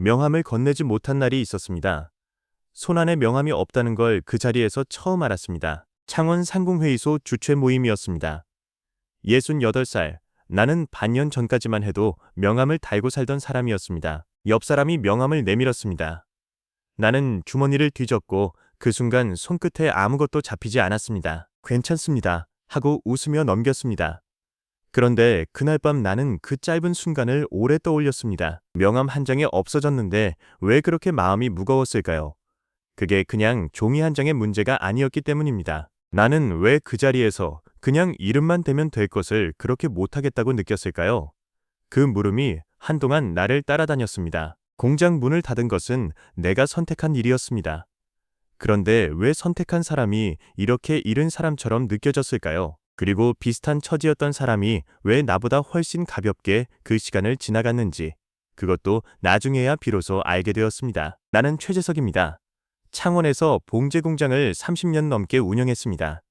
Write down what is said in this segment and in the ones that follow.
명함을 건네지 못한 날이 있었습니다. 손안에 명함이 없다는 걸 그 자리에서 처음 알았습니다. 창원 상공회의소 주최 모임이었습니다. 68살, 나는 반년 전까지만 해도 명함을 달고 살던 사람이었습니다. 옆 사람이 명함을 내밀었습니다. 나는 주머니를 뒤졌고 그 순간 손끝에 아무것도 잡히지 않았습니다. 괜찮습니다. 하고 웃으며 넘겼습니다. 그런데 그날 밤 나는 그 짧은 순간을 오래 떠올렸습니다. 명함 한 장이 없어졌는데 왜 그렇게 마음이 무거웠을까요? 그게 그냥 종이 한 장의 문제가 아니었기 때문입니다. 나는 왜 그 자리에서 그냥 이름만 대면 될 것을 그렇게 못하겠다고 느꼈을까요? 그 물음이 한동안 나를 따라다녔습니다. 공장 문을 닫은 것은 내가 선택한 일이었습니다. 그런데 왜 선택한 사람이 이렇게 잃은 사람처럼 느껴졌을까요? 그리고 비슷한 처지였던 사람이 왜 나보다 훨씬 가볍게 그 시간을 지나갔는지, 그것도 나중에야 비로소 알게 되었습니다. 나는 최재석입니다. 창원에서 봉제 공장을 30년 넘게 운영했습니다.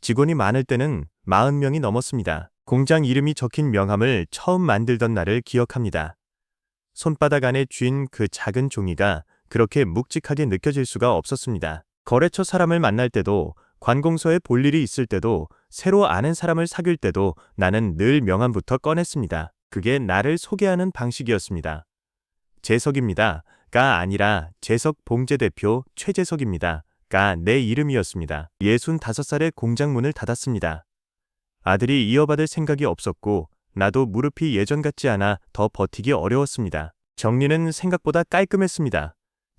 직원이 많을 때는 40명이 넘었습니다. 공장 이름이 적힌 명함을 처음 만들던 날을 기억합니다. 손바닥 안에 쥔 그 작은 종이가 그렇게 묵직하게 느껴질 수가 없었습니다. 거래처 사람을 만날 때도, 관공서에 볼 일이 있을 때도, 새로 아는 사람을 사귈 때도 나는 늘 명함부터 꺼냈습니다. 그게 나를 소개하는 방식이었습니다. 재석입니다. 가 아니라 재석 봉제 대표 최재석입니다. 가 내 이름이었습니다. 65살에 공장 문을 닫았습니다. 아들이 이어받을 생각이 없었고 나도 무릎이 예전 같지 않아 더 버티기 어려웠습니다. 정리는 생각보다 깔끔했습니다.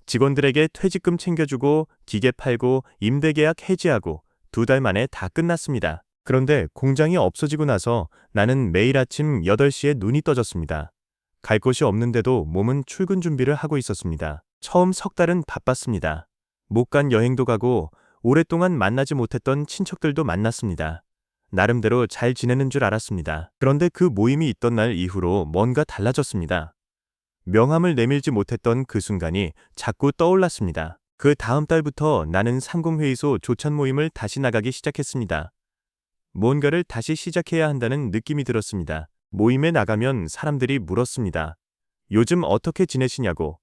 직원들에게 퇴직금 챙겨주고 기계 팔고 임대계약 해지하고 2달 만에 다 끝났습니다. 그런데 공장이 없어지고 나서 나는 매일 아침 8시에 눈이 떠졌습니다. 갈 곳이 없는데도 몸은 출근 준비를 하고 있었습니다. 처음 석 달은 바빴습니다. 못 간 여행도 가고 오랫동안 만나지 못했던 친척들도 만났습니다. 나름대로 잘 지내는 줄 알았습니다. 그런데 그 모임이 있던 날 이후로 뭔가 달라졌습니다. 명함을 내밀지 못했던 그 순간이 자꾸 떠올랐습니다. 그 다음 달부터 나는 상공회의소 조찬 모임을 다시 나가기 시작했습니다. 뭔가를 다시 시작해야 한다는 느낌이 들었습니다. 모임에 나가면 사람들이 물었습니다. 요즘 어떻게 지내시냐고.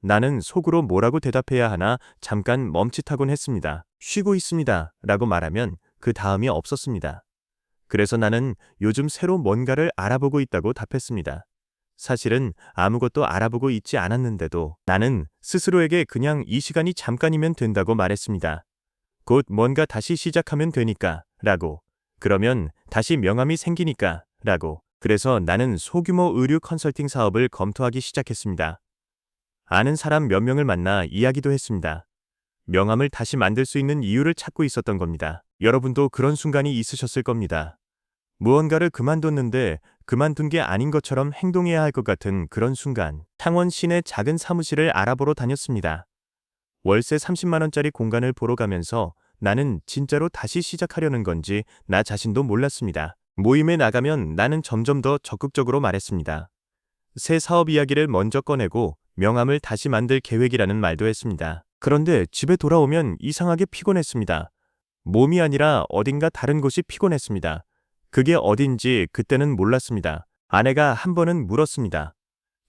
나는 속으로 뭐라고 대답해야 하나 잠깐 멈칫하곤 했습니다. 쉬고 있습니다. 라고 말하면 그 다음이 없었습니다. 그래서 나는 요즘 새로 뭔가를 알아보고 있다고 답했습니다. 사실은 아무것도 알아보고 있지 않았는데도 나는 스스로에게 그냥 이 시간이 잠깐이면 된다고 말했습니다. 곧 뭔가 다시 시작하면 되니까 라고. 그러면 다시 명함이 생기니까 라고. 그래서 나는 소규모 의류 컨설팅 사업을 검토하기 시작했습니다. 아는 사람 몇 명을 만나 이야기도 했습니다. 명함을 다시 만들 수 있는 이유를 찾고 있었던 겁니다. 여러분도 그런 순간이 있으셨을 겁니다. 무언가를 그만뒀는데 그만둔 게 아닌 것처럼 행동해야 할 것 같은 그런 순간. 창원 시내 작은 사무실을 알아보러 다녔습니다. 월세 30만 원짜리 공간을 보러 가면서 나는 진짜로 다시 시작하려는 건지 나 자신도 몰랐습니다. 모임에 나가면 나는 점점 더 적극적으로 말했습니다. 새 사업 이야기를 먼저 꺼내고 명함을 다시 만들 계획이라는 말도 했습니다. 그런데 집에 돌아오면 이상하게 피곤했습니다. 몸이 아니라 어딘가 다른 곳이 피곤했습니다. 그게 어딘지 그때는 몰랐습니다. 아내가 한 번은 물었습니다.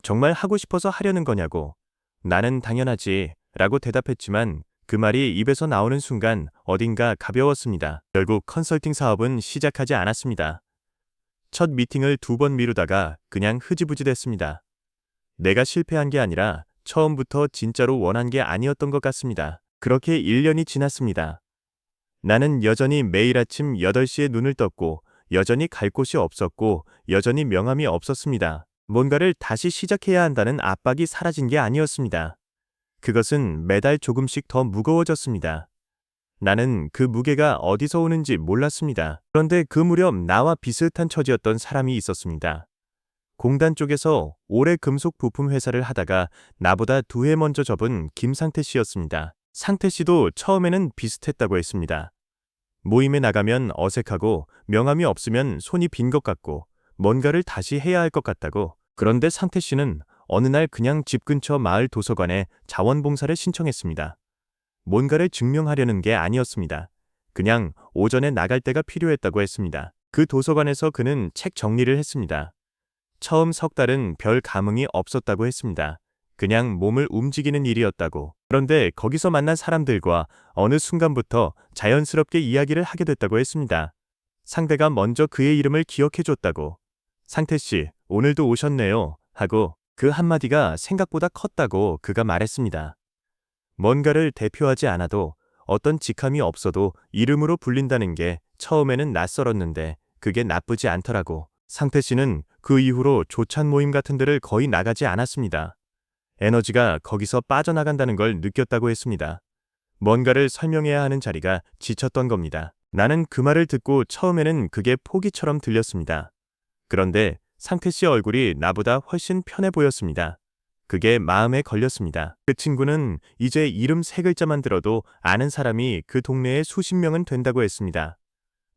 정말 하고 싶어서 하려는 거냐고. 나는 당연하지 라고 대답했지만 그 말이 입에서 나오는 순간 어딘가 가벼웠습니다. 결국 컨설팅 사업은 시작하지 않았습니다. 첫 미팅을 2번 미루다가 그냥 흐지부지 됐습니다. 내가 실패한 게 아니라 처음부터 진짜로 원한 게 아니었던 것 같습니다. 그렇게 1년이 지났습니다. 나는 여전히 매일 아침 8시에 눈을 떴고 여전히 갈 곳이 없었고 여전히 명함이 없었습니다. 뭔가를 다시 시작해야 한다는 압박이 사라진 게 아니었습니다. 그것은 매달 조금씩 더 무거워졌습니다. 나는 그 무게가 어디서 오는지 몰랐습니다. 그런데 그 무렵 나와 비슷한 처지였던 사람이 있었습니다. 공단 쪽에서 오래 금속 부품 회사를 하다가 나보다 2해 먼저 접은 김상태 씨였습니다. 상태 씨도 처음에는 비슷했다고 했습니다. 모임에 나가면 어색하고 명함이 없으면 손이 빈 것 같고 뭔가를 다시 해야 할 것 같다고. 그런데 상태 씨는 어느 날 그냥 집 근처 마을 도서관에 자원봉사를 신청했습니다. 뭔가를 증명하려는 게 아니었습니다. 그냥 오전에 나갈 때가 필요했다고 했습니다. 그 도서관에서 그는 책 정리를 했습니다. 처음 석 달은 별 감흥이 없었다고 했습니다. 그냥 몸을 움직이는 일이었다고. 그런데 거기서 만난 사람들과 어느 순간부터 자연스럽게 이야기를 하게 됐다고 했습니다. 상대가 먼저 그의 이름을 기억해줬다고. 상태씨, 오늘도 오셨네요. 하고 그 한마디가 생각보다 컸다고 그가 말했습니다. 뭔가를 대표하지 않아도 어떤 직함이 없어도 이름으로 불린다는 게 처음에는 낯설었는데 그게 나쁘지 않더라고. 상태씨는 그 이후로 조찬 모임 같은 데를 거의 나가지 않았습니다. 에너지가 거기서 빠져나간다는 걸 느꼈다고 했습니다. 뭔가를 설명해야 하는 자리가 지쳤던 겁니다. 나는 그 말을 듣고 처음에는 그게 포기처럼 들렸습니다. 그런데 상태 씨 얼굴이 나보다 훨씬 편해 보였습니다. 그게 마음에 걸렸습니다. 그 친구는 이제 이름 3글자만 들어도 아는 사람이 그 동네에 수십 명은 된다고 했습니다.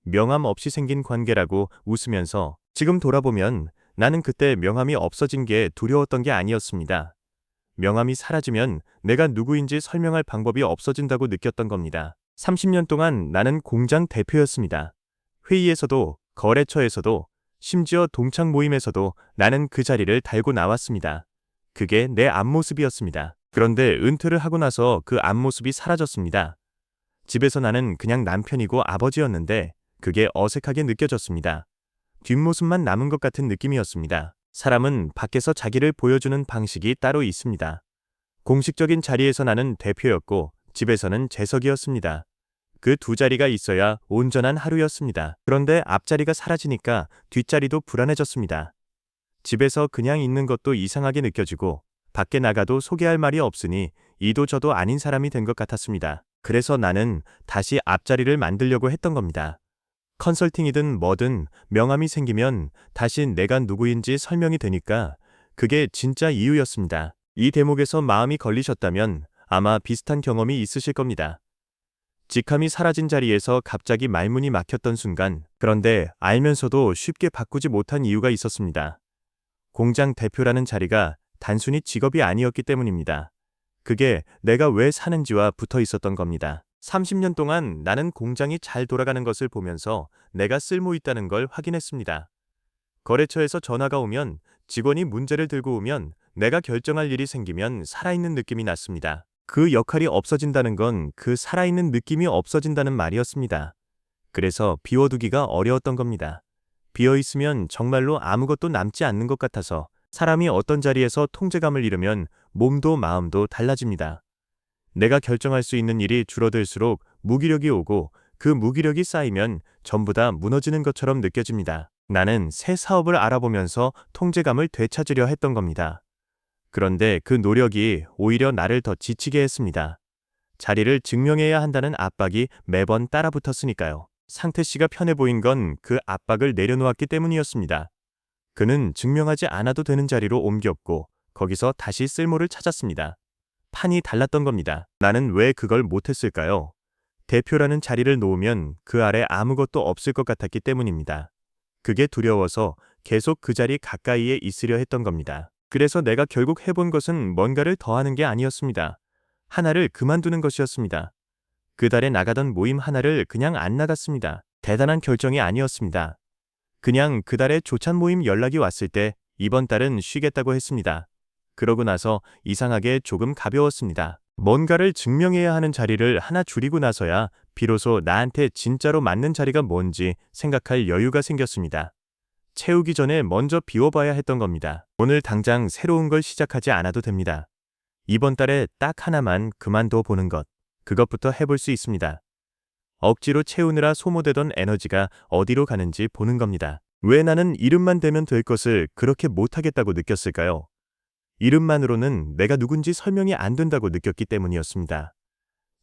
명함 없이 생긴 관계라고 웃으면서 지금 돌아보면 나는 그때 명함이 없어진 게 두려웠던 게 아니었습니다. 명함이 사라지면 내가 누구인지 설명할 방법이 없어진다고 느꼈던 겁니다. 30년 동안 나는 공장 대표였습니다. 회의에서도, 거래처에서도, 심지어 동창 모임에서도 나는 그 자리를 달고 나왔습니다. 그게 내 앞모습이었습니다. 그런데 은퇴를 하고 나서 그 앞모습이 사라졌습니다. 집에서 나는 그냥 남편이고 아버지였는데 그게 어색하게 느껴졌습니다. 뒷모습만 남은 것 같은 느낌이었습니다. 사람은 밖에서 자기를 보여주는 방식이 따로 있습니다. 공식적인 자리에서 나는 대표였고 집에서는 재석이었습니다. 그 두 자리가 있어야 온전한 하루였습니다. 그런데 앞자리가 사라지니까 뒷자리도 불안해졌습니다. 집에서 그냥 있는 것도 이상하게 느껴지고 밖에 나가도 소개할 말이 없으니 이도 저도 아닌 사람이 된 것 같았습니다. 그래서 나는 다시 앞자리를 만들려고 했던 겁니다. 컨설팅이든 뭐든 명함이 생기면 다시 내가 누구인지 설명이 되니까 그게 진짜 이유였습니다. 이 대목에서 마음이 걸리셨다면 아마 비슷한 경험이 있으실 겁니다. 직함이 사라진 자리에서 갑자기 말문이 막혔던 순간, 그런데 알면서도 쉽게 바꾸지 못한 이유가 있었습니다. 공장 대표라는 자리가 단순히 직업이 아니었기 때문입니다. 그게 내가 왜 사는지와 붙어 있었던 겁니다. 30년 동안 나는 공장이 잘 돌아가는 것을 보면서 내가 쓸모 있다는 걸 확인했습니다. 거래처에서 전화가 오면, 직원이 문제를 들고 오면, 내가 결정할 일이 생기면 살아있는 느낌이 났습니다. 그 역할이 없어진다는 건 그 살아있는 느낌이 없어진다는 말이었습니다. 그래서 비워두기가 어려웠던 겁니다. 비어있으면 정말로 아무것도 남지 않는 것 같아서 사람이 어떤 자리에서 통제감을 잃으면 몸도 마음도 달라집니다. 내가 결정할 수 있는 일이 줄어들수록 무기력이 오고 그 무기력이 쌓이면 전부 다 무너지는 것처럼 느껴집니다. 나는 새 사업을 알아보면서 통제감을 되찾으려 했던 겁니다. 그런데 그 노력이 오히려 나를 더 지치게 했습니다. 자리를 증명해야 한다는 압박이 매번 따라붙었으니까요. 상태 씨가 편해 보인 건 그 압박을 내려놓았기 때문이었습니다. 그는 증명하지 않아도 되는 자리로 옮겼고 거기서 다시 쓸모를 찾았습니다. 판이 달랐던 겁니다. 나는 왜 그걸 못했을까요? 대표라는 자리를 놓으면 그 아래 아무것도 없을 것 같았기 때문입니다. 그게 두려워서 계속 그 자리 가까이에 있으려 했던 겁니다. 그래서 내가 결국 해본 것은 뭔가를 더하는 게 아니었습니다. 하나를 그만두는 것이었습니다. 그 달에 나가던 모임 하나를 그냥 안 나갔습니다. 대단한 결정이 아니었습니다. 그냥 그 달에 조찬 모임 연락이 왔을 때 이번 달은 쉬겠다고 했습니다. 그러고 나서 이상하게 조금 가벼웠습니다. 뭔가를 증명해야 하는 자리를 하나 줄이고 나서야 비로소 나한테 진짜로 맞는 자리가 뭔지 생각할 여유가 생겼습니다. 채우기 전에 먼저 비워봐야 했던 겁니다. 오늘 당장 새로운 걸 시작하지 않아도 됩니다. 이번 달에 딱 하나만 그만둬 보는 것, 그것부터 해볼 수 있습니다. 억지로 채우느라 소모되던 에너지가 어디로 가는지 보는 겁니다. 왜 나는 이름만 대면 될 것을 그렇게 못하겠다고 느꼈을까요? 이름만으로는 내가 누군지 설명이 안 된다고 느꼈기 때문이었습니다.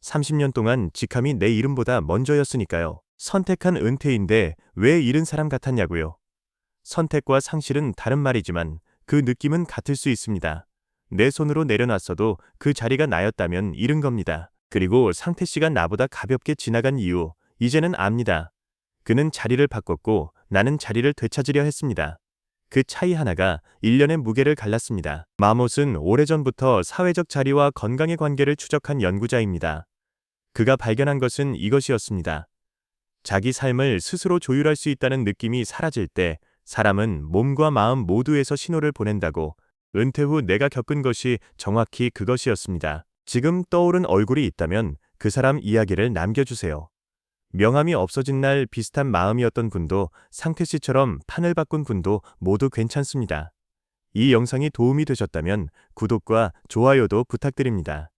30년 동안 직함이 내 이름보다 먼저였으니까요. 선택한 은퇴인데 왜 잃은 사람 같았냐고요. 선택과 상실은 다른 말이지만 그 느낌은 같을 수 있습니다. 내 손으로 내려놨어도 그 자리가 나였다면 잃은 겁니다. 그리고 상태 씨가 나보다 가볍게 지나간 이유, 이제는 압니다. 그는 자리를 바꿨고 나는 자리를 되찾으려 했습니다. 그 차이 하나가 1년의 무게를 갈랐습니다. 마못은 오래전부터 사회적 자리와 건강의 관계를 추적한 연구자입니다. 그가 발견한 것은 이것이었습니다. 자기 삶을 스스로 조율할 수 있다는 느낌이 사라질 때 사람은 몸과 마음 모두에서 신호를 보낸다고. 은퇴 후 내가 겪은 것이 정확히 그것이었습니다. 지금 떠오른 얼굴이 있다면 그 사람 이야기를 남겨주세요. 명함이 없어진 날 비슷한 마음이었던 분도 상태 씨처럼 판을 바꾼 분도 모두 괜찮습니다. 이 영상이 도움이 되셨다면 구독과 좋아요도 부탁드립니다.